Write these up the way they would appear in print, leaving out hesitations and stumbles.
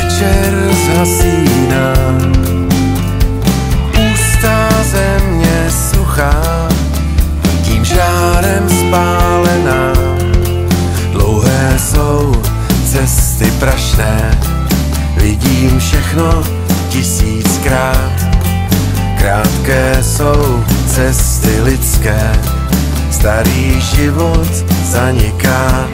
večer zhasíná, ústa země suchá, tím žárem spálená. Dlouhé jsou cesty prašné, vidím všechno tisíckrát. Krátké jsou cesty lidské, starý život zaniká.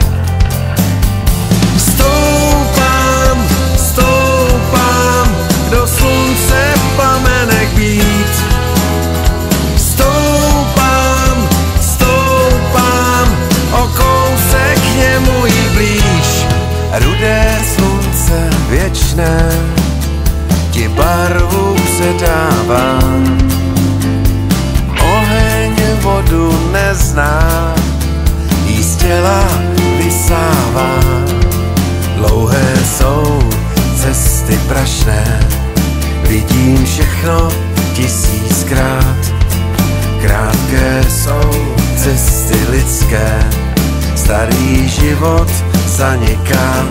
Stoupám, stoupám, do slunce plamenek být. Stoupám, stoupám, o kousek k němu jí blíž. Rudé slunce věčné ti barvu předává. Oheň vodu nezná, jí z těla vysává. Dlouhé jsou cesty prašné, vidím všechno tisíckrát. Krátké jsou cesty lidské, starý život zaniká.